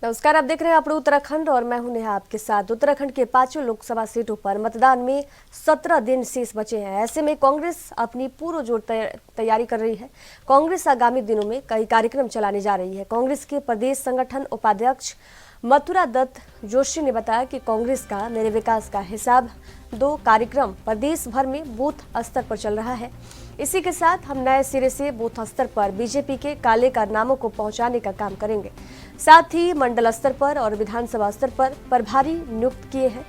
नमस्कार, आप देख रहे हैं अपने उत्तराखंड और मैं हूं नेहा आपके साथ। उत्तराखंड के 5 लोकसभा सीटों पर मतदान में 17 दिन शेष बचे हैं। ऐसे में कांग्रेस अपनी पूरी जोर तैयारी कर रही है। कांग्रेस आगामी दिनों में कई कार्यक्रम चलाने जा रही है। कांग्रेस के प्रदेश संगठन उपाध्यक्ष मथुरा दत्त जोशी ने बताया कि कांग्रेस का मेरे विकास का हिसाब 2 कार्यक्रम प्रदेश भर में बूथ स्तर पर चल रहा है। इसी के साथ हम नए सिरे से बूथ स्तर पर बीजेपी के काले कारनामों को पहुंचाने का काम करेंगे। साथ ही मंडल स्तर पर और विधानसभा स्तर पर प्रभारी नियुक्त किए हैं,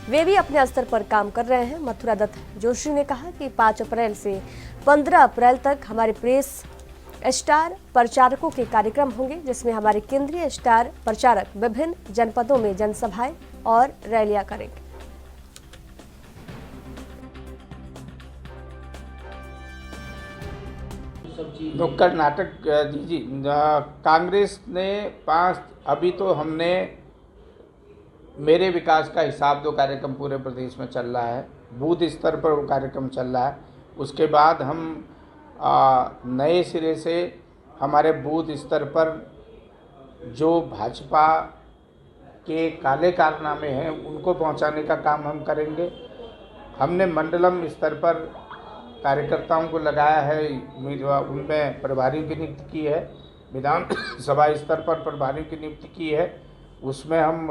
वे भी अपने स्तर पर काम कर रहे हैं। मथुरा दत्त जोशी ने कहा कि 5 अप्रैल से 15 अप्रैल तक हमारे प्रेस स्टार प्रचारकों के कार्यक्रम होंगे, जिसमें हमारे केंद्रीय स्टार प्रचारक विभिन्न जनपदों में जनसभाएं और रैलियां करेंगे। नुक्कड़ नाटक जी कांग्रेस ने 5 अभी तो हमने मेरे विकास का हिसाब 2 कार्यक्रम पूरे प्रदेश में चल रहा है, बूथ स्तर पर वो कार्यक्रम चल रहा है। उसके बाद हम नए सिरे से हमारे बूथ स्तर पर जो भाजपा के काले कारनामे हैं उनको पहुंचाने का काम हम करेंगे। हमने मंडलम स्तर पर कार्यकर्ताओं को लगाया है, उनमें प्रभारियों की नियुक्ति की है, विधानसभा स्तर पर प्रभारियों की नियुक्ति की है, उसमें हम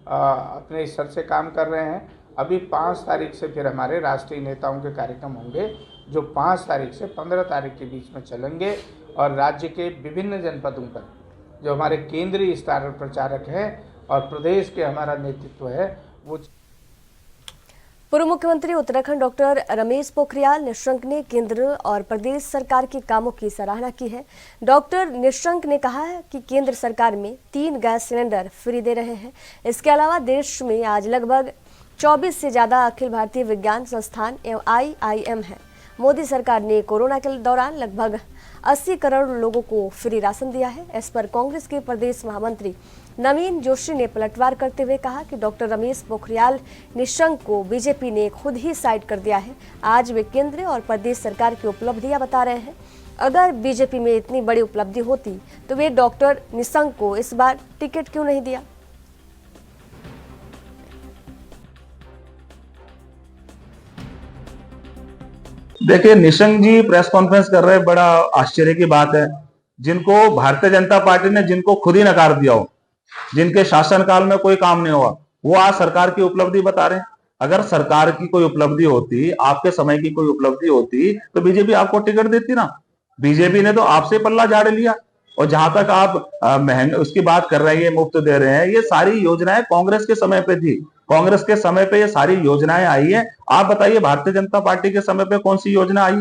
अपने स्तर से काम कर रहे हैं। अभी 5 तारीख से फिर हमारे राष्ट्रीय नेताओं के कार्यक्रम होंगे, जो 5 तारीख से 15 तारीख के बीच में चलेंगे और राज्य के विभिन्न जनपदों पर जो हमारे केंद्रीय स्टार प्रचारक हैं और प्रदेश के हमारा नेतृत्व है वो। पूर्व मुख्यमंत्री उत्तराखंड डॉक्टर रमेश पोखरियाल निशंक ने केंद्र और प्रदेश सरकार के कामों की सराहना की है। डॉक्टर निशंक ने कहा है कि केंद्र सरकार में 3 गैस सिलेंडर फ्री दे रहे हैं। इसके अलावा देश में आज लगभग 24 से ज्यादा अखिल भारतीय विज्ञान संस्थान एवं IIM है। मोदी सरकार ने कोरोना के दौरान लगभग 80 करोड़ लोगों को फ्री राशन दिया है। इस पर कांग्रेस के प्रदेश महामंत्री नवीन जोशी ने पलटवार करते हुए कहा कि डॉक्टर रमेश पोखरियाल निशंक को बीजेपी ने खुद ही साइड कर दिया है। आज वे केंद्र और प्रदेश सरकार की उपलब्धियां बता रहे हैं। अगर बीजेपी में इतनी बड़ी उपलब्धि होती तो वे डॉक्टर निशंक को इस बार टिकट क्यों नहीं दिया। देखिए, निशंक जी प्रेस कॉन्फ्रेंस कर रहे, बड़ा आश्चर्य की बात है। जिनको भारतीय जनता पार्टी ने जिनको खुद ही नकार दिया हो, जिनके शासनकाल में कोई काम नहीं हुआ, वो आज सरकार की उपलब्धि बता रहे हैं। अगर सरकार की कोई उपलब्धि होती, आपके समय की कोई उपलब्धि होती तो बीजेपी आपको टिकट देती ना। बीजेपी ने तो आपसे पल्ला झाड़ लिया। और जहां तक आप महंगे उसकी बात कर रहे हैं, मुफ्त दे रहे हैं, ये सारी योजनाएं कांग्रेस के समय पे थी। कांग्रेस के समय पे ये सारी योजनाएं आई है। आप बताइए भारतीय जनता पार्टी के समय पे कौन सी योजना आई?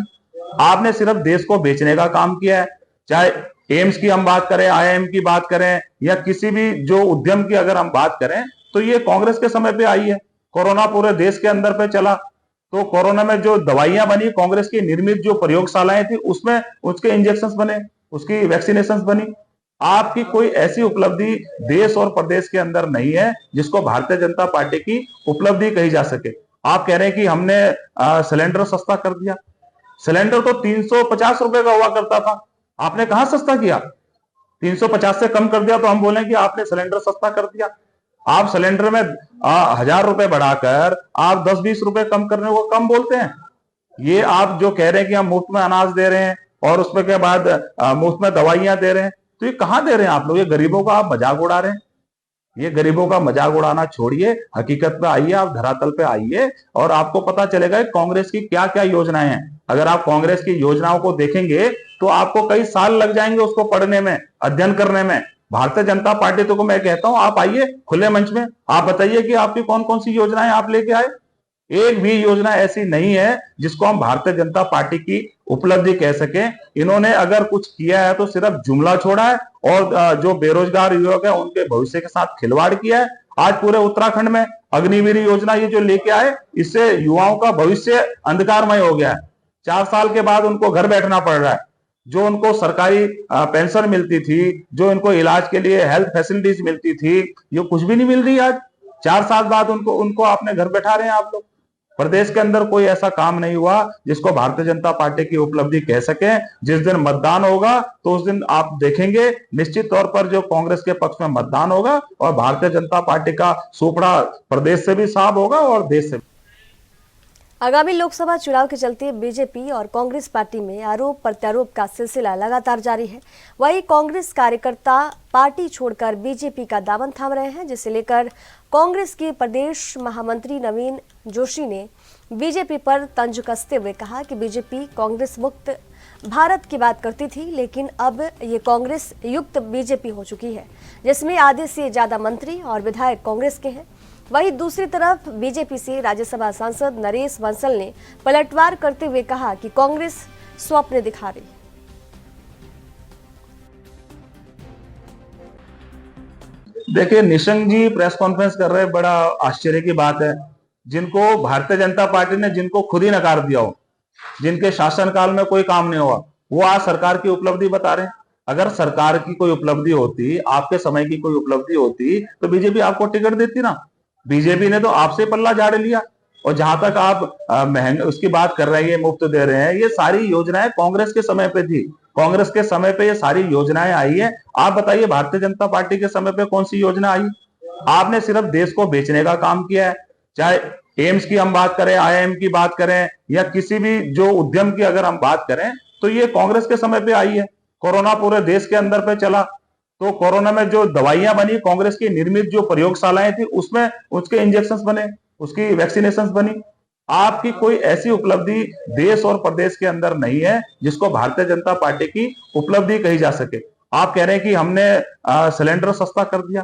आपने सिर्फ देश को बेचने का काम किया है। चाहे एम्स की हम बात करें, IIM की बात करें, या किसी भी जो उद्यम की अगर हम बात करें, तो ये कांग्रेस के समय पे आई है। कोरोना पूरे देश के अंदर पे चला, तो कोरोना में जो दवाइयां बनी, कांग्रेस की निर्मित जो प्रयोगशालाएं थी, उसमें उसके इंजेक्शन बने, उसकी वैक्सीनेशन बनी। आपकी कोई ऐसी उपलब्धि देश और प्रदेश के अंदर नहीं है जिसको भारतीय जनता पार्टी की उपलब्धि कही जा सके। आप कह रहे हैं कि हमने सिलेंडर सस्ता कर दिया। सिलेंडर तो 350 रुपए का हुआ करता था, आपने कहां सस्ता किया? 350 से कम कर दिया तो हम बोलें कि आपने सिलेंडर सस्ता कर दिया। आप सिलेंडर में 1000 रुपए बढ़ाकर आप 10-20 रुपए कम करने को कम बोलते हैं। ये आप जो कह रहे हैं कि हम मुफ्त में अनाज दे रहे हैं और उसमें के बाद मुफ्त में दवाइयां दे रहे हैं, तो ये कहां दे रहे हैं आप लोग? ये गरीबों का आप मजाक उड़ा रहे हैं। ये गरीबों का मजाक उड़ाना छोड़िए, हकीकत पे आइए, आप धरातल पे आइए और आपको पता चलेगा कांग्रेस की क्या क्या योजनाएं हैं। अगर आप कांग्रेस की योजनाओं को देखेंगे तो आपको कई साल लग जाएंगे उसको पढ़ने में, अध्ययन करने में। भारतीय जनता पार्टी तो को मैं कहता हूं आप आइए खुले मंच में, आप बताइए कि आपकी कौन कौन सी योजनाएं आप लेके आए। एक भी योजना ऐसी नहीं है जिसको हम भारतीय जनता पार्टी की उपलब्धि कह सकें। इन्होंने अगर कुछ किया है तो सिर्फ जुमला छोड़ा है और जो बेरोजगार युवक है उनके भविष्य के साथ खिलवाड़ किया है। आज पूरे उत्तराखंड में अग्निवीर योजना ये जो लेके आए, इससे युवाओं का भविष्य अंधकारमय हो गया है। 4 साल के बाद उनको घर बैठना पड़ रहा है। जो उनको सरकारी पेंशन मिलती थी, जो इनको इलाज के लिए हेल्थ फैसिलिटीज मिलती थी, ये कुछ भी नहीं मिल रही। आज 4 साल बाद उनको आपने घर बैठा रहे हैं आप लोग। प्रदेश के अंदर कोई ऐसा काम नहीं हुआ जिसको भारतीय जनता पार्टी की उपलब्धि कह सके। जिस दिन मतदान होगा तो उस दिन आप देखेंगे निश्चित तौर पर जो कांग्रेस के पक्ष में मतदान होगा और भारतीय जनता पार्टी का सुपड़ा प्रदेश से भी साफ होगा और देश से भी। आगामी लोकसभा चुनाव के चलते बीजेपी और कांग्रेस पार्टी में आरोप प्रत्यारोप का सिलसिला लगातार जारी है। वहीं कांग्रेस कार्यकर्ता पार्टी छोड़कर बीजेपी का दामन थाम रहे हैं, जिसे लेकर कांग्रेस के प्रदेश महामंत्री नवीन जोशी ने बीजेपी पर तंज कसते हुए कहा कि बीजेपी कांग्रेस मुक्त भारत की बात करती थी, लेकिन अब ये कांग्रेस युक्त बीजेपी हो चुकी है, जिसमें आधे से ज्यादा मंत्री और विधायक कांग्रेस के हैं। वहीं दूसरी तरफ बीजेपी से राज्यसभा सांसद नरेश बंसल ने पलटवार करते हुए कहा कि कांग्रेस स्वप्न दिखा रही है। देखिए, निशंक जी प्रेस कॉन्फ्रेंस कर रहे, बड़ा आश्चर्य की बात है। जिनको भारतीय जनता पार्टी ने जिनको खुद ही नकार दिया हो, जिनके शासनकाल में कोई काम नहीं हुआ, वो आज सरकार की उपलब्धि बता रहे हैं। अगर सरकार की कोई उपलब्धि होती, आपके समय की कोई उपलब्धि होती, तो बीजेपी आपको टिकट देती ना। बीजेपी ने तो आपसे पल्ला झाड़ लिया। और जहां तक आप महंगे उसकी बात कर रहे हैं, मुफ्त दे रहे हैं, ये सारी योजनाएं कांग्रेस के समय पे थी। कांग्रेस के समय पे ये सारी योजनाएं आई है। आप बताइए भारतीय जनता पार्टी के समय पे कौन सी योजना आई? आपने सिर्फ देश को बेचने का काम किया है। चाहे एम्स की हम बात करें, आईआईएम की बात करें, या किसी भी जो उद्यम की अगर हम बात करें, तो ये कांग्रेस के समय पे आई है। कोरोना पूरे देश के अंदर पे चला, तो कोरोना में जो दवाइयां बनी, कांग्रेस की निर्मित जो प्रयोगशालाएं थी, उसमें उसके इंजेक्शंस बने, उसकी वैक्सीनेशंस बनी। आपकी कोई ऐसी उपलब्धि देश और प्रदेश के अंदर नहीं है जिसको भारतीय जनता पार्टी की उपलब्धि कही जा सके। आप कह रहे हैं कि हमने सिलेंडर सस्ता कर दिया।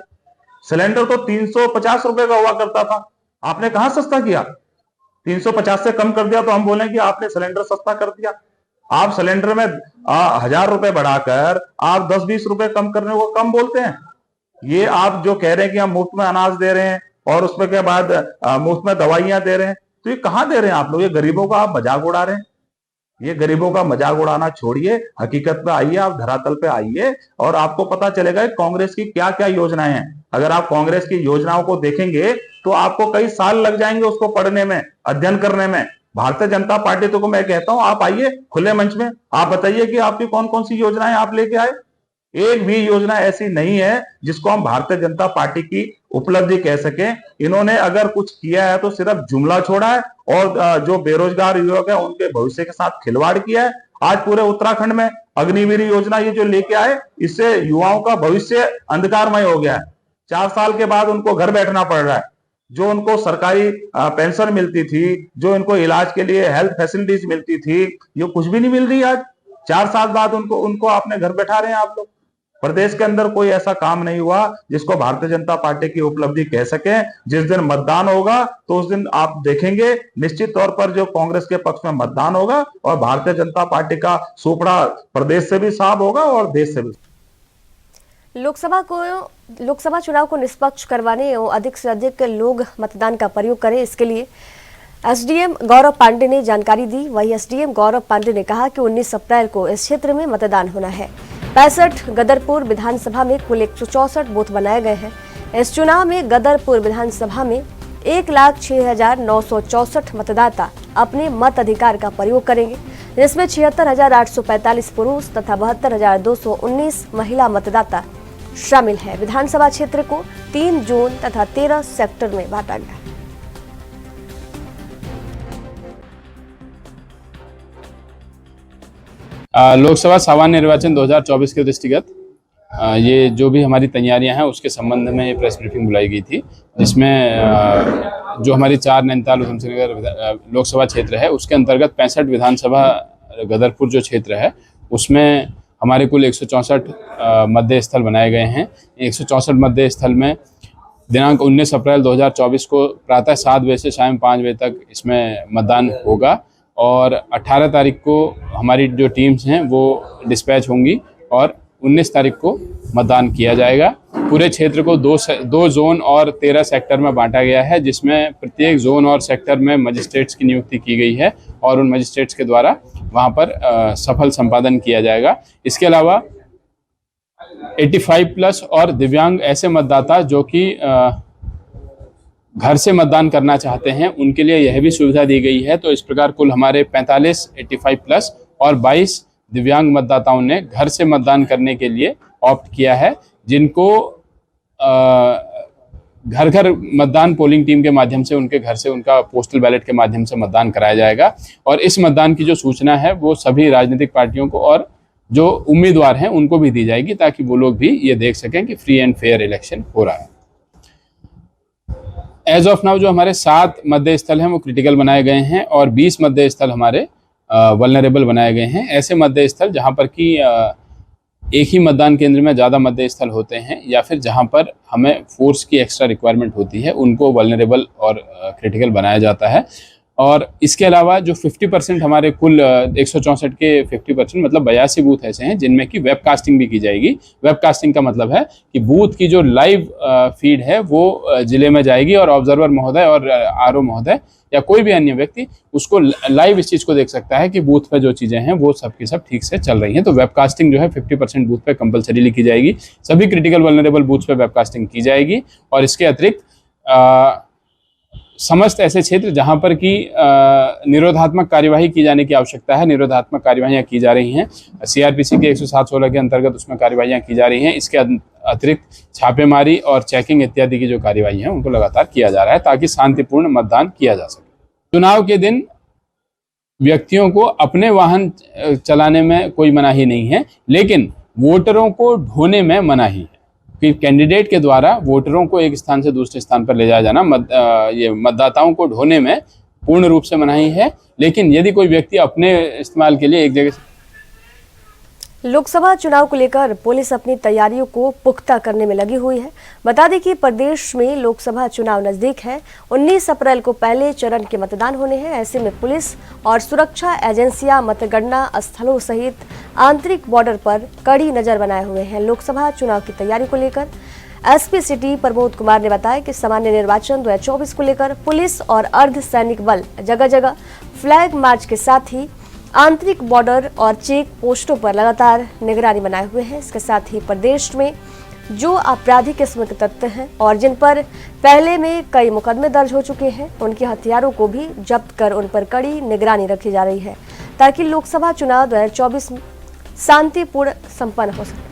सिलेंडर तो 350 रुपए का हुआ करता था, आपने कहां सस्ता किया? 350 से कम कर दिया तो हम बोलें कि आपने सिलेंडर सस्ता कर दिया। आप सिलेंडर में 1000 रुपए बढ़ाकर आप 10-20 रुपए कम करने को कम बोलते हैं। ये आप जो कह रहे हैं कि हम मुफ्त में अनाज दे रहे हैं और उसमें के बाद मुफ्त में दवाइयां दे रहे हैं, तो ये कहां दे रहे हैं आप लोग? ये गरीबों का आप मजाक उड़ा रहे हैं। ये गरीबों का मजाक उड़ाना छोड़िए, हकीकत पे आइए, आप धरातल पे आइए और आपको पता चलेगा कि कांग्रेस की क्या क्या योजनाएं हैं। अगर आप कांग्रेस की योजनाओं को देखेंगे तो आपको कई साल लग जाएंगे उसको पढ़ने में, अध्ययन करने में। भारतीय जनता पार्टी तो को मैं कहता हूं, आप आइए खुले मंच में, आप बताइए कि आपकी कौन कौन सी योजनाएं आप लेके आए। एक भी योजना ऐसी नहीं है जिसको हम भारतीय जनता पार्टी की उपलब्धि कह सकें। इन्होंने अगर कुछ किया है तो सिर्फ जुमला छोड़ा है और जो बेरोजगार युवक है उनके भविष्य के साथ खिलवाड़ किया है। आज पूरे उत्तराखंड में अग्निवीर योजना ये जो लेके आए, इससे युवाओं का भविष्य अंधकारमय हो गया है। 4 साल के बाद उनको घर बैठना पड़ रहा है। जो उनको सरकारी पेंशन मिलती थी, जो इनको इलाज के लिए हेल्थ फैसिलिटीज मिलती थी, ये कुछ भी नहीं मिल रही। आज 4 साल बाद उनको आपने घर बैठा रहे हैं आप लोग। प्रदेश के अंदर कोई ऐसा काम नहीं हुआ जिसको भारतीय जनता पार्टी की उपलब्धि कह सके। जिस दिन मतदान होगा तो उस दिन आप देखेंगे निश्चित तौर पर जो कांग्रेस के पक्ष में मतदान होगा और भारतीय जनता पार्टी का सुपड़ा प्रदेश से भी साफ होगा और देश से भी। लोकसभा चुनाव को निष्पक्ष करवाने और अधिक से अधिक लोग मतदान का प्रयोग करें, इसके लिए एसडीएम गौरव पांडे ने जानकारी दी। वही एसडीएम गौरव पांडे ने कहा कि 19 अप्रैल को इस क्षेत्र में मतदान होना है। 65 गदरपुर विधानसभा में कुल 164 बूथ बनाए गए हैं। इस चुनाव में गदरपुर विधानसभा में 1,06,964 मतदाता अपने मत अधिकार का प्रयोग करेंगे, जिसमें 76,845 पुरुष तथा 72,219 महिला मतदाता शामिल है। विधानसभा क्षेत्र को 3 जोन तथा 13 सेक्टर में बांटा गया है। लोकसभा सामान्य निर्वाचन 2024 के दृष्टिगत ये जो भी हमारी तैयारियां हैं उसके संबंध में ये प्रेस ब्रीफिंग बुलाई गई थी, जिसमें जो हमारी 4 नैनीताल उधमसिंहनगर लोकसभा क्षेत्र है उसके अंतर्गत 65 विधानसभा गदरपुर जो क्षेत्र है उसमें हमारे कुल 164 मतदेय स्थल बनाए गए हैं। 164 मतदेय स्थल में दिनांक 19 अप्रैल 2024 को प्रातः 7 बजे से शाम 5 बजे तक इसमें मतदान होगा और 18 तारीख को हमारी जो टीम्स हैं वो डिस्पैच होंगी और 19 तारीख को मतदान किया जाएगा। पूरे क्षेत्र को 2 जोन और 13 सेक्टर में बांटा गया है, जिसमें प्रत्येक जोन और सेक्टर में मजिस्ट्रेट्स की नियुक्ति की गई है और उन मजिस्ट्रेट्स के द्वारा वहां पर सफल संपादन किया जाएगा। इसके अलावा 85+ और दिव्यांग ऐसे मतदाता जो कि घर से मतदान करना चाहते हैं उनके लिए यह भी सुविधा दी गई है। तो इस प्रकार कुल हमारे 45 85 प्लस और 22 दिव्यांग मतदाताओं ने घर से मतदान करने के लिए ऑप्ट किया है, जिनको घर घर मतदान पोलिंग टीम के माध्यम से उनके घर से उनका पोस्टल बैलेट के माध्यम से मतदान कराया जाएगा। और इस मतदान की जो सूचना है वो सभी राजनीतिक पार्टियों को और जो उम्मीदवार हैं उनको भी दी जाएगी, ताकि वो लोग भी ये देख सकें कि फ्री एंड फेयर इलेक्शन हो रहा है। एज ऑफ नाउ जो हमारे 7 मतदेय स्थल हैं वो क्रिटिकल बनाए गए हैं और 20 मतदेय स्थल हमारे वल्नरेबल बनाए गए हैं। ऐसे मतदेय स्थल जहाँ पर कि एक ही मतदान केंद्र में ज़्यादा मतदेय स्थल होते हैं या फिर जहाँ पर हमें फोर्स की एक्स्ट्रा रिक्वायरमेंट होती है, उनको वल्नरेबल और क्रिटिकल बनाया जाता है। और इसके अलावा जो 50% हमारे कुल 164 के 50% मतलब 82 बूथ ऐसे हैं जिनमें कि वेबकास्टिंग भी की जाएगी। वेबकास्टिंग का मतलब है कि बूथ की जो लाइव फीड है वो जिले में जाएगी और ऑब्जर्वर महोदय और आरओ महोदय या कोई भी अन्य व्यक्ति उसको लाइव इस चीज़ को देख सकता है कि बूथ पे जो चीज़ें हैं वो सब की सब ठीक से चल रही हैं। तो वेबकास्टिंग जो है 50% बूथ पे कंपलसरीली की जाएगी। सभी क्रिटिकल वल्नरेबल बूथ पे वेबकास्टिंग की जाएगी। और इसके अतिरिक्त समस्त ऐसे क्षेत्र जहां पर कि निरोधात्मक कार्यवाही की जाने की आवश्यकता है, निरोधात्मक कार्यवाहियां की जा रही हैं। सीआरपीसी के 107-16 के अंतर्गत उसमें कार्यवाहियां की जा रही हैं। इसके अतिरिक्त छापेमारी और चेकिंग इत्यादि की जो कार्यवाही है उनको लगातार किया जा रहा है, ताकि शांतिपूर्ण मतदान किया जा सके। चुनाव के दिन व्यक्तियों को अपने वाहन चलाने में कोई मनाही नहीं है, लेकिन वोटरों को ढोने में मनाही है कि कैंडिडेट के द्वारा वोटरों को एक स्थान से दूसरे स्थान पर ले जाया जाना, ये मतदाताओं को ढोने में पूर्ण रूप से मनाही है। लेकिन यदि कोई व्यक्ति अपने इस्तेमाल के लिए एक जगह से लोकसभा चुनाव को लेकर पुलिस अपनी तैयारियों को पुख्ता करने में लगी हुई है। बता दें कि प्रदेश में लोकसभा चुनाव नजदीक है। 19 अप्रैल को पहले चरण के मतदान होने हैं। ऐसे में पुलिस और सुरक्षा एजेंसियां मतगणना स्थलों सहित आंतरिक बॉर्डर पर कड़ी नजर बनाए हुए हैं। लोकसभा चुनाव की तैयारी को लेकर एसपी सिटी प्रमोद कुमार ने बताया कि सामान्य निर्वाचन 2024 को लेकर पुलिस और अर्धसैनिक बल जगह जगह फ्लैग मार्च के साथ ही आंतरिक बॉर्डर और चेक पोस्टों पर लगातार निगरानी बनाए हुए हैं। इसके साथ ही प्रदेश में जो आपराधिक किस्म के तत्व हैं और जिन पर पहले में कई मुकदमे दर्ज हो चुके हैं, उनके हथियारों को भी जब्त कर उन पर कड़ी निगरानी रखी जा रही है, ताकि लोकसभा चुनाव 2024 शांतिपूर्ण संपन्न हो सके।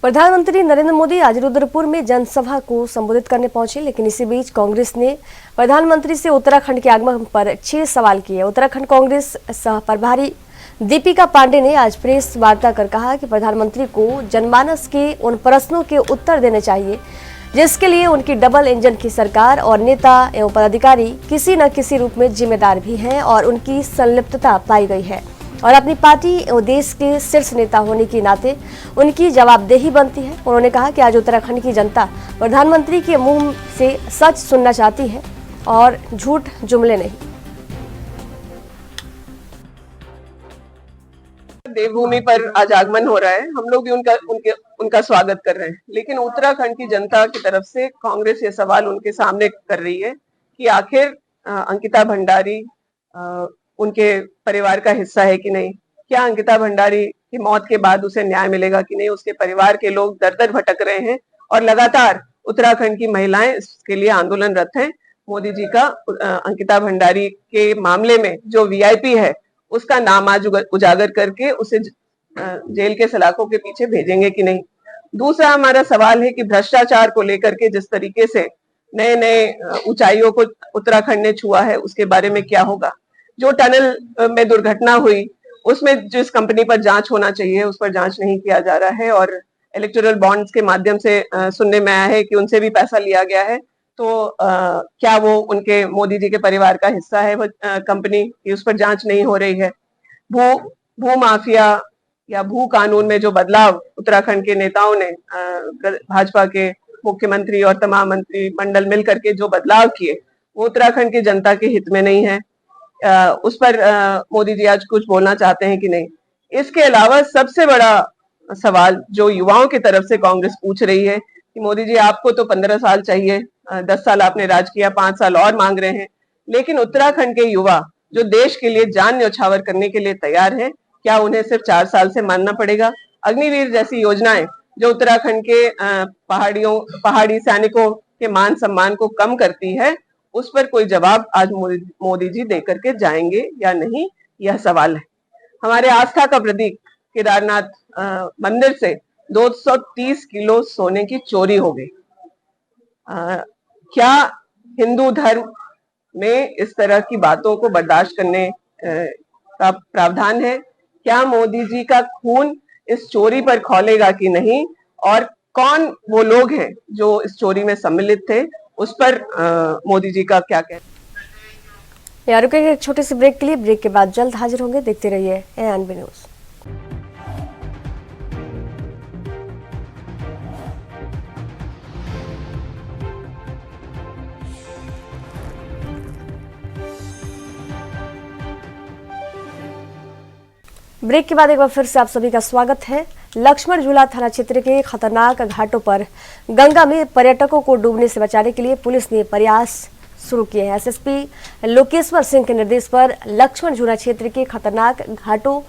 प्रधानमंत्री नरेंद्र मोदी आज रुद्रपुर में जनसभा को संबोधित करने पहुंचे, लेकिन इसी बीच कांग्रेस ने प्रधानमंत्री से उत्तराखंड के आगमन पर 6 सवाल किए। उत्तराखंड कांग्रेस सह प्रभारी दीपिका पांडे ने आज प्रेस वार्ता कर कहा कि प्रधानमंत्री को जनमानस के उन प्रश्नों के उत्तर देने चाहिए जिसके लिए उनकी डबल इंजन की सरकार और नेता एवं पदाधिकारी किसी न किसी रूप में जिम्मेदार भी हैं और उनकी संलिप्तता पाई गई है और अपनी पार्टी एवं देश के शीर्ष नेता होने के नाते उनकी जवाबदेही बनती है। उन्होंने कहा कि आज उत्तराखंड की जनता प्रधानमंत्री के मुंह से सच सुनना चाहती है और झूठ जुमले नहीं। देवभूमि पर आज आगमन हो रहा है, हम लोग भी उनका स्वागत कर रहे हैं। लेकिन उत्तराखंड की जनता की तरफ से कांग्रेस ये सवाल उनके सामने कर रही है कि आखिर अंकिता भंडारी उनके परिवार का हिस्सा है कि नहीं, क्या अंकिता भंडारी की मौत के बाद उसे न्याय मिलेगा कि नहीं। उसके परिवार के लोग दर दर भटक रहे हैं और लगातार उत्तराखंड की महिलाएं इसके लिए आंदोलनरत हैं। मोदी जी का अंकिता भंडारी के मामले में जो वीआईपी है उसका नाम आज उजागर करके उसे जेल के सलाखों के पीछे भेजेंगे कि नहीं। दूसरा हमारा सवाल है कि भ्रष्टाचार को लेकर के जिस तरीके से नए नए ऊंचाइयों को उत्तराखंड ने छुआ है उसके बारे में क्या होगा। जो टनल में दुर्घटना हुई उसमें जिस कंपनी पर जांच होना चाहिए उस पर जांच नहीं किया जा रहा है और इलेक्टोरल बॉन्ड्स के माध्यम से सुनने में आया है कि उनसे भी पैसा लिया गया है। तो क्या वो उनके मोदी जी के परिवार का हिस्सा है वो कंपनी की, उस पर जांच नहीं हो रही है। भू माफिया या भू कानून में जो बदलाव उत्तराखंड के नेताओं ने भाजपा के मुख्यमंत्री और तमाम मंत्री मंडल मिलकर के जो बदलाव किए वो उत्तराखंड की जनता के हित में नहीं है। उस पर मोदी जी आज कुछ बोलना चाहते हैं कि नहीं। इसके अलावा सबसे बड़ा सवाल जो युवाओं की तरफ से कांग्रेस पूछ रही है कि मोदी जी आपको तो 15 साल चाहिए, 10 साल आपने राज किया, 5 साल और मांग रहे हैं, लेकिन उत्तराखंड के युवा जो देश के लिए जान न्यौछावर करने के लिए तैयार है, क्या उन्हें सिर्फ 4 साल से मानना पड़ेगा। अग्निवीर जैसी योजनाएं जो उत्तराखंड के पहाड़ी सैनिकों के मान सम्मान को कम करती है, उस पर कोई जवाब आज मोदी जी देकर के जाएंगे या नहीं, यह सवाल है। हमारे आस्था का प्रतीक केदारनाथ मंदिर से 230 किलो सोने की चोरी हो गई। क्या हिंदू धर्म में इस तरह की बातों को बर्दाश्त करने का प्रावधान है? क्या मोदी जी का खून इस चोरी पर खौलेगा कि नहीं, और कौन वो लोग हैं जो इस चोरी में सम्मिलित थे, उस पर मोदी जी का क्या कहना? यहाँ रुकेंगे एक छोटे से ब्रेक के लिए। ब्रेक के बाद जल्द हाजिर होंगे। देखते रहिए ANB न्यूज। ब्रेक के बाद एक बार फिर से आप सभी का स्वागत है। लक्ष्मण झूला थाना क्षेत्र के खतरनाक घाटों पर गंगा में पर्यटकों को डूबने से बचाने के लिए पुलिस ने प्रयास शुरू किए हैं। SSP लोकेश्वर सिंह के निर्देश पर लक्ष्मण झूला क्षेत्र के खतरनाक घाटों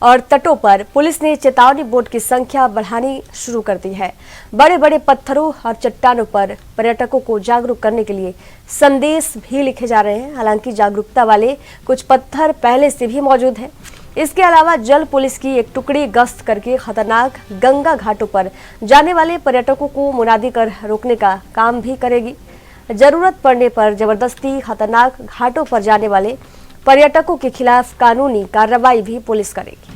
और तटों पर पुलिस ने चेतावनी बोर्ड की संख्या बढ़ानी शुरू कर दी है। बड़े बड़े पत्थरों और चट्टानों पर पर्यटकों को जागरूक करने के लिए संदेश भी लिखे जा रहे हैं। हालांकि जागरूकता वाले कुछ पत्थर पहले से भी मौजूद हैं। इसके अलावा जल पुलिस की एक टुकड़ी गश्त करके खतरनाक गंगा घाटों पर जाने वाले पर्यटकों को मुनादी कर रोकने का काम भी करेगी। जरूरत पड़ने पर जबरदस्ती खतरनाक घाटों पर जाने वाले पर्यटकों के खिलाफ कानूनी कार्रवाई भी पुलिस करेगी।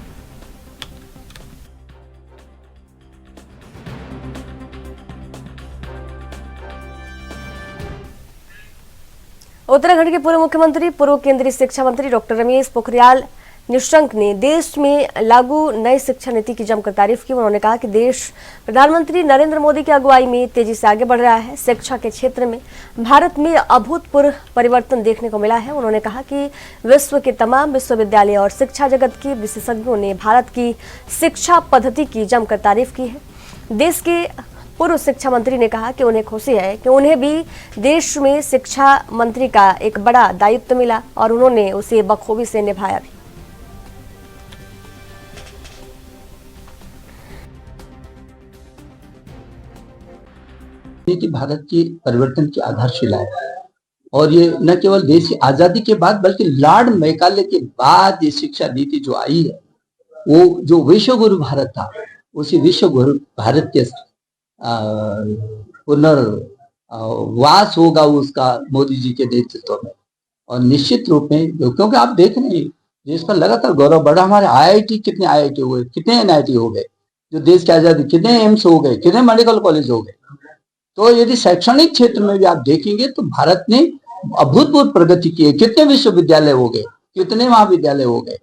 उत्तराखंड के पूर्व मुख्यमंत्री, पूर्व केंद्रीय शिक्षा मंत्री डॉक्टर रमेश पोखरियाल निशंक ने देश में लागू नई शिक्षा नीति की जमकर तारीफ की। उन्होंने कहा कि देश प्रधानमंत्री नरेंद्र मोदी की अगुवाई में तेजी से आगे बढ़ रहा है। शिक्षा के क्षेत्र में भारत में अभूतपूर्व परिवर्तन देखने को मिला है। उन्होंने कहा कि विश्व के तमाम विश्वविद्यालय और शिक्षा जगत के विशेषज्ञों ने भारत की शिक्षा पद्धति की जमकर तारीफ की है। देश के पूर्व शिक्षा मंत्री ने कहा कि उन्हें खुशी है कि उन्हें भी देश में शिक्षा मंत्री का एक बड़ा दायित्व मिला और उन्होंने उसे बखूबी से निभाया भी। कि भारत की परिवर्तन की आधारशिला है, और ये न केवल देश की आजादी के बाद बल्कि लॉर्ड मैकाले के बाद ये शिक्षा नीति जो आई है, वो जो विश्व गुरु भारत था, उसी विश्व गुरु भारत के पुनर्वास होगा उसका मोदी जी के नेतृत्व में। और निश्चित रूप में क्योंकि आप देख रहे हैं देश का लगातार गौरव बढ़ा। हमारे IIT कितने IIT हुए, कितने NIT हो गए, जो देश की आजादी, कितने एम्स हो गए, कितने मेडिकल कॉलेज हो गए। तो यदि शैक्षणिक क्षेत्र में भी आप देखेंगे तो भारत ने अभूतपूर्व प्रगति की है। कितने विश्वविद्यालय हो गए, कितने महाविद्यालय हो गए।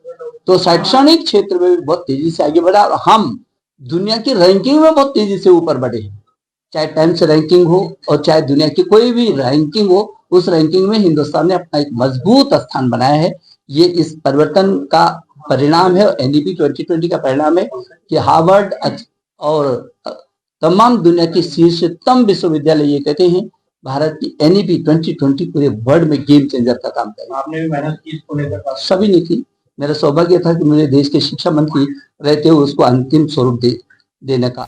तो शैक्षणिक क्षेत्र में भी बहुत तेजी से आगे बढ़ा और हम दुनिया की रैंकिंग में बहुत तेजी से ऊपर बढ़े हैं। चाहे टाइम्स रैंकिंग हो और चाहे दुनिया की कोई भी रैंकिंग हो, उस रैंकिंग में हिंदुस्तान ने अपना एक मजबूत स्थान बनाया है। ये इस परिवर्तन का परिणाम है और NEP 2020 का परिणाम है कि हार्वर्ड और तमाम दुनिया के शीर्षतम विश्वविद्यालय ये कहते हैं भारत की NEP 2020 पूरे वर्ल्ड में गेम चेंजर का काम करेगा। आपने भी मेहनत की इसको लेकर? सभी ने की। मेरा सौभाग्य था कि मुझे देश के शिक्षा मंत्री रहते हुए उसको अंतिम स्वरूप देने का।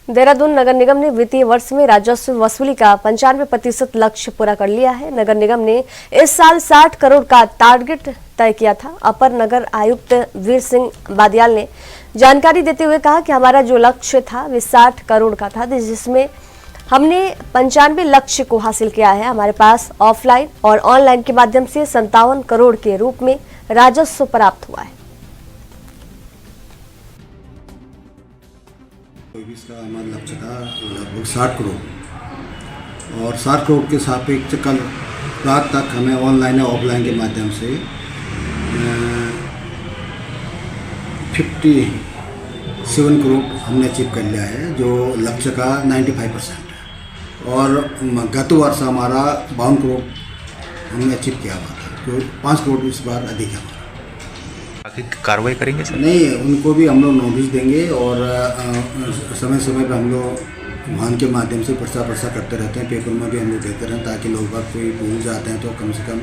देहरादून नगर निगम ने वित्तीय वर्ष में राजस्व वसूली का 95% लक्ष्य पूरा कर लिया है। नगर निगम ने इस साल 60 करोड़ का टारगेट तय किया था। अपर नगर आयुक्त वीर सिंह बादियाल ने जानकारी देते हुए कहा कि हमारा जो लक्ष्य था वे 60 करोड़ का था, जिसमें हमने 95 लक्ष्य को हासिल किया है। हमारे पास ऑफलाइन और ऑनलाइन के माध्यम से 57 करोड़ के रूप में राजस्व प्राप्त हुआ है। इसका हमारा लक्ष्य था लगभग 60 करोड़ और 60 करोड़ के सापेक्ष कल रात तक हमें ऑनलाइन और ऑफलाइन के माध्यम से 57 करोड़ हमने अचीव कर लिया है, जो लक्ष्य का 95% है। और गत वर्ष हमारा 52 करोड़ हमने अचीव किया हुआ था, जो 5 करोड़ इस बार अधिक है। कार्रवाई करेंगे सर? नहीं, उनको भी हम लोग नोटिस देंगे और समय समय पर हम लोग वाहन के माध्यम से प्रचार करते रहते हैं, पेपर में भी हम लोग देते रहते हैं, ताकि लोग बाग कोई भूल जाते हैं तो कम से कम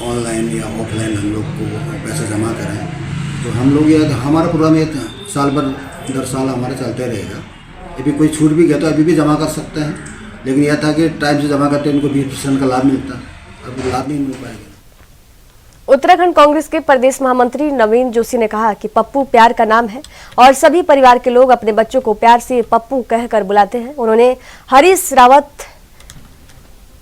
ऑनलाइन या ऑफलाइन हम लोग को पैसा जमा करें। तो हम लोग ये हमारा प्रोग्राम ये साल भर दर साल हमारा चलते रहेगा। अभी कोई छूट भी गया तो अभी भी जमा कर सकते हैं, लेकिन यह था कि टाइम से जमा करते इनको 20% का लाभ मिलता, अभी लाभ नहीं मिल पाएगा। उत्तराखंड कांग्रेस के प्रदेश महामंत्री नवीन जोशी ने कहा कि पप्पू प्यार का नाम है और सभी परिवार के लोग अपने बच्चों को प्यार से पप्पू कहकर बुलाते हैं। उन्होंने हरीश रावत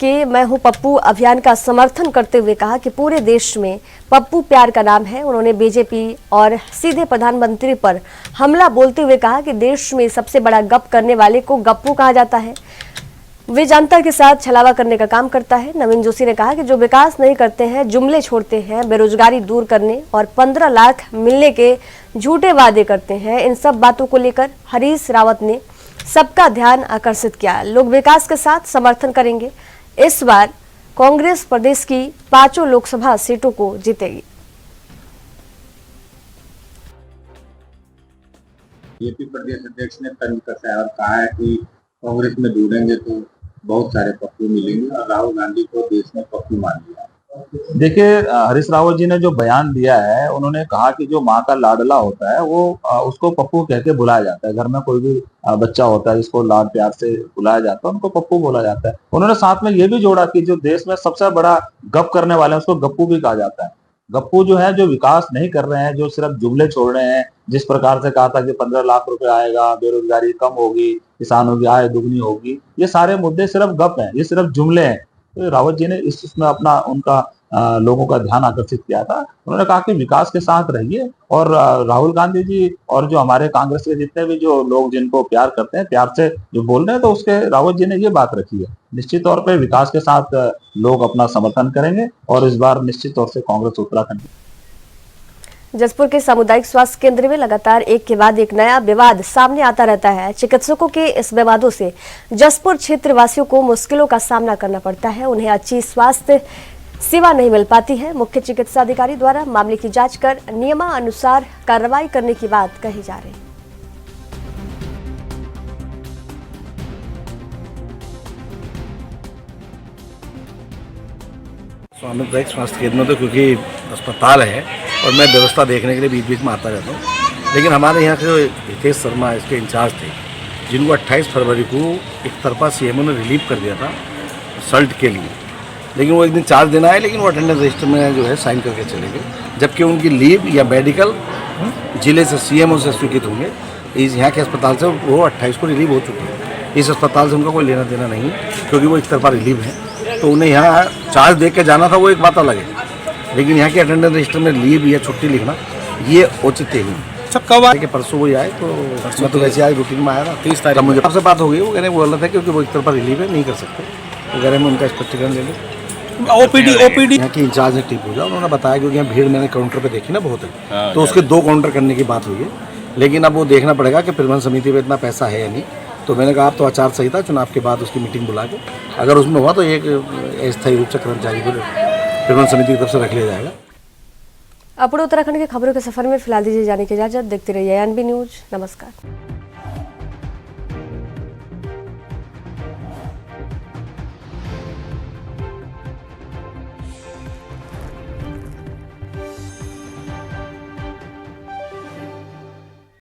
के मैं हूं पप्पू अभियान का समर्थन करते हुए कहा कि पूरे देश में पप्पू प्यार का नाम है। उन्होंने बीजेपी और सीधे प्रधानमंत्री पर हमला बोलते हुए कहा कि देश में सबसे बड़ा गप करने वाले को गप्पू कहा जाता है, वे जनता के साथ छलावा करने का काम करता है। नवीन जोशी ने कहा कि जो विकास नहीं करते हैं, जुमले छोड़ते हैं, बेरोजगारी दूर करने और 15 लाख मिलने के झूठे वादे करते हैं, इन सब बातों को लेकर हरीश रावत ने सबका ध्यान आकर्षित किया। लोग विकास के साथ समर्थन करेंगे। इस बार कांग्रेस प्रदेश की 5 लोकसभा सीटों को जीतेगी। बीजेपी प्रदेश अध्यक्ष ने तंज कसा है और कहा है कि कांग्रेस में ढूंढेंगे तो बहुत सारे पप्पू मिलेंगे और राहुल गांधी को देश में पप्पू मान लिया। देखिए, हरीश रावत जी ने जो बयान दिया है, उन्होंने कहा कि जो माँ का लाडला होता है वो उसको पप्पू कह के बुलाया जाता है। घर में कोई भी बच्चा होता है जिसको लाड प्यार से बुलाया जाता है, उनको पप्पू बोला जाता है। उन्होंने साथ में ये भी जोड़ा कि जो देश में सबसे बड़ा गप करने वाले हैं उसको गप्पू भी कहा जाता है। गप्पू जो है, जो विकास नहीं कर रहे हैं, जो सिर्फ जुमले छोड़ रहे हैं, जिस प्रकार से कहा था कि 15 लाख रुपए आएगा, बेरोजगारी कम होगी, किसानों की आय दुगनी होगी, ये सारे मुद्दे सिर्फ गप हैं, ये सिर्फ जुमले हैं। तो रावत जी ने इसमें अपना उनका लोगों का ध्यान आकर्षित किया था। उन्होंने कहा कि विकास के साथ रहिए और राहुल गांधी जी और जो हमारे कांग्रेस के जितने भी जो लोग जिनको प्यार करते हैं, प्यार से जो बोल रहे हैं, तो उसके रावत जी ने ये बात रखी है। निश्चित तौर पे विकास के साथ लोग अपना समर्थन करेंगे और इस बार निश्चित तौर से कांग्रेस उत्तराखंड। जसपुर के सामुदायिक स्वास्थ्य केंद्र में लगातार एक के बाद एक नया विवाद सामने आता रहता है। चिकित्सकों के इस विवादों से जसपुर क्षेत्र वासियों को मुश्किलों का सामना करना पड़ता है। उन्हें अच्छी स्वास्थ्य सेवा नहीं मिल पाती है। मुख्य चिकित्सा अधिकारी द्वारा मामले की जांच कर नियमानुसार कार्रवाई करने की बात कही जा रही है। सामुदायिक स्वास्थ्य केंद्र में तो क्योंकि अस्पताल है और मैं व्यवस्था देखने के लिए बीच बीच में आता रहता हूँ, लेकिन हमारे यहाँ के जो हितेश शर्मा इसके इंचार्ज थे, जिनको 28 फरवरी को एक तरफा सीएमओ ने रिलीव कर दिया था सल्ट के लिए, लेकिन वो एक दिन चार्ज देना है, लेकिन वो अटेंडेंस रजिस्टर में जो है साइन करके चले गए, जबकि उनकी लीव या मेडिकल जिले से सीएमओ से स्वीकृत होंगे। इस यहाँ के अस्पताल से वो 28 को रिलीव हो चुके हैं। इस अस्पताल से उनका कोई लेना देना नहीं है, क्योंकि वो एक तरफा रिलीव है, तो उन्हें यहाँ चार्ज दे के जाना था, वो एक बात अलग है, लेकिन यहाँ के अटेंडेंस रजिस्टर में लीव या छुट्टी लिखना ये औचित्य नहीं। सब कब आए? परसों वही आए, तो मैं तो वैसे आज रूटीन में आया था 30 तारीख। मुझे आपसे बात हो गई, वो कह रहे वो गलत है क्योंकि वो एक तरफा रिलीव है, नहीं कर सकते। वो कह रहे मैं उनका स्पष्टीकरण ले लूँ। ओपीडी यहाँ की इंचार्ज है टीपू झा, उन्होंने बताया क्योंकि यहाँ भीड़ मैंने काउंटर पे देखी ना बहुत है, तो उसके 2 काउंटर करने की बात हुई है, लेकिन अब वो देखना पड़ेगा कि प्रबंधन समिति में इतना पैसा है या नहीं। तो मैंने कहा आप तो आचार संहिता चुनाव के बाद उसकी मीटिंग बुला के, अगर उसमें हुआ तो एक अस्थायी रूप से कर्मचारी को प्रबंधन समिति की तरफ से रख लिया जाएगा। अपने उत्तराखंड के खबरों के सफर में फिलहाल दीजिए जाने की इजाजत। देखते रहिए एएनबी न्यूज। नमस्कार।